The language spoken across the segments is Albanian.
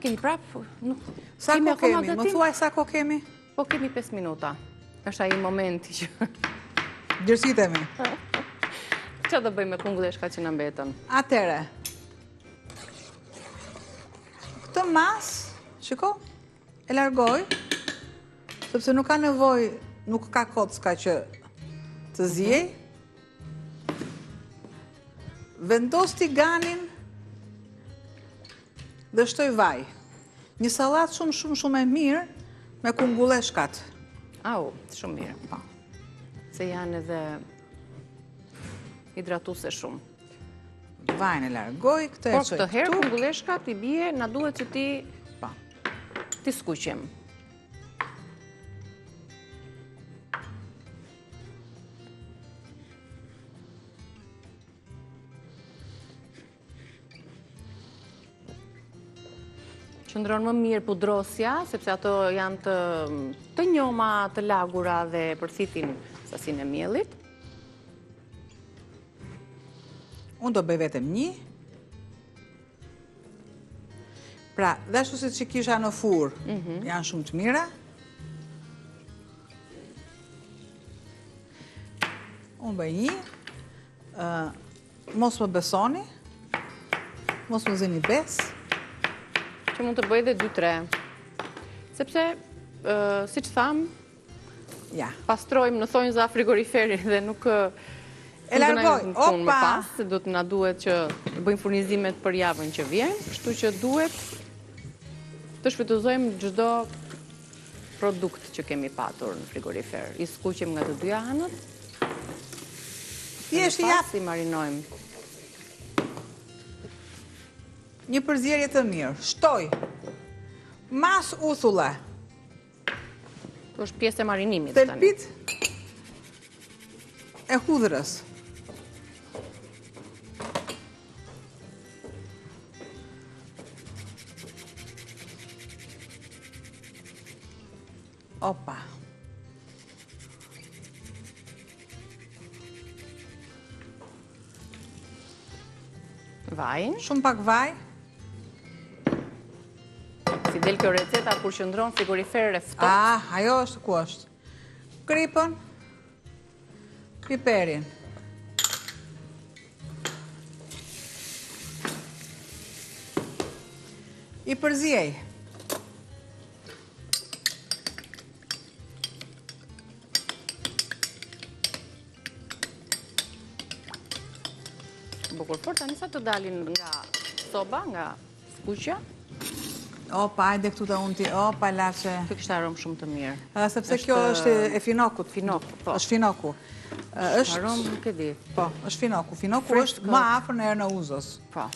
kemi prapë. Sa ko kemi? Më thuaj sa ko kemi? Po kemi 5 minuta. Është ai momenti që... Gjërësitemi. Që do bëjmë me kungulleshka që në mbetën? Atere. Këtë mas, shiko, e largoj, sepse nuk ka nevoj, nuk ka kocka që të zjej. Vendos tiganin dhe shtoj vaj. Një salat shumë e mirë me kungulleshkat. Au, shumë mirë. Se janë edhe hidratuse shumë. Vajnë e largoj, këtë e por qoj këtë herë kungulleshkat i bie, na duhet që ti skuqim. Qëndron më mirë pudrosja, sepse ato janë të njoma, të lagura dhe përthitin sasinë e miellit. Unë do bëj vetëm një. Pra, dhe ashtu si që kisha në fur, janë shumë të mira. Unë bëj një. Mos më besoni. Mos më zini besë. Që mund të bëj dhe 2-3. Sepse, si që thamë, pastrojmë në thonjë za frigoriferi dhe nuk... E largoj, opa! Se do të na duhet që bëjmë furnizimet për javën që vjen, kështu që duhet të shfrytëzojmë çdo produkt që kemi patur në frigorifer. I skuqim nga të dy anët. I marinojmë. Një përzierje të mirë. Shtoj. Mas uthulle. Kjo është pjesë e marinimit. Thelpit e hudhrës. Opa. Vaj. Shumë pak vaj. Si del kjo receta kur qëndron frigorifer e ftohtë. Ajo është ku është. Kripën, piperin. I përzjej. Bukur, por tani sa të dalin nga soba, nga skuqja. Opa, ajde këtu të unë ti, opa, lache. Kjo kështë aromë shumë të mirë. Sepse kjo është e finokut. Finoku, po. është finoku. Aromë nuk e di. Po, është finoku. Finoku është më afër në erë në uzos. Po.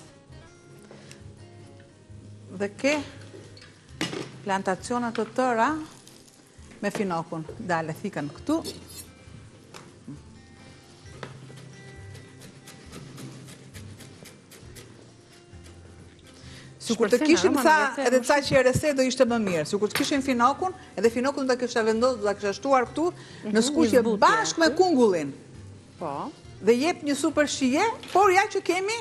Dhe ke plantacionat të tëra me finokun. Dale, thikan këtu. Sikur të kishim edhe ca që e rese do ishte më mirë. Sikur të kishim finokun, edhe finokun do të kisha vendosur, do të kisha shtuar këtu në skuqje bashkë me kungullin. Po. Dhe jep një super shije, por ja që kemi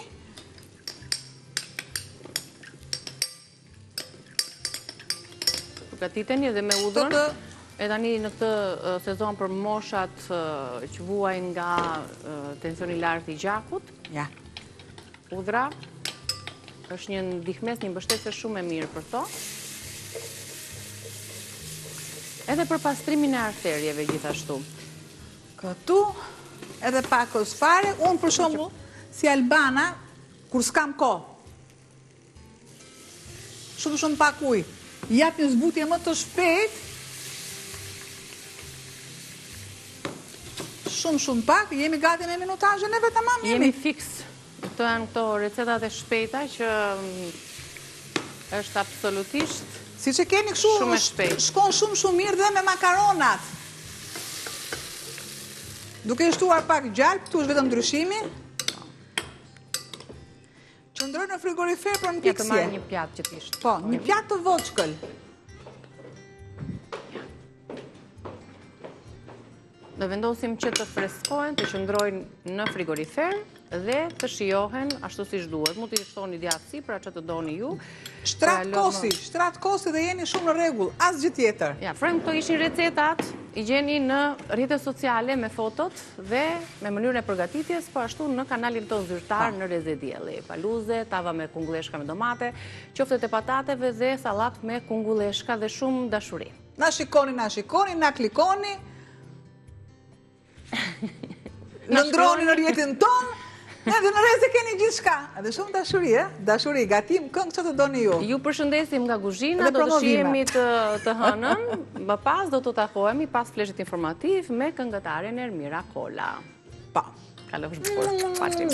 përgatiteni edhe me udhën. E tani në këtë sezon për moshat që vuajnë nga tensioni lartë i gjakut. Ja. Udhra është një ndihmes, një mbështetje shumë e mirë për to. Edhe për pastrimin e arterjeve gjithashtu. Këtu, edhe pak fare, unë për shembull, si Albana, kur s'kam kohë, shumë pak ujë, jap një zbutje më të shpejt, shumë pak, jemi gati me minutazhen e tamam jemi fiks. Këto janë këto recetat e shpejta që është absolutisht si që keni shumë e shpejt. Shkon shumë mirë dhe me makaronat. Duke shtuar pak gjalp, këtu është vetëm ndryshimi. Qëndroj në frigorifer për në piksje. Ja të marrë një pjatë që t'ishtë. Po, një pjatë të voçkël. Dhe vendosim që të freskohen, të qëndrojnë në frigorifer. dhe të shijohen ashtu siç duhet. Mund t'i shtoni djathësi për atë që të doni ju. Shtrat kosi dhe jeni shumë në rregull, asgjë tjetër. Ja, këto ishin recetat, i gjeni në rrjetet sociale me fotot dhe me mënyrën e përgatitjes, po ashtu në kanalin tonë zyrtar në Reze Dielli. Paluze, tava me kungulleshka me domate, qoftet e patateve dhe sallat me kungulleshka dhe shumë dashuri. Na shikoni, na klikoni, në ndroni në rjetin tonë, edhe në Reze keni gjithë shka. Edhe shumë dashuri, dashuri, gatim, këngë që të doni ju. Ju përshëndesim nga kuzhina, do të shihemi të hënën, më pas do të takohemi pas fleshit informativ me këngëtaren Ermira Kola. Pa. Kalofsh bukur. Paçim.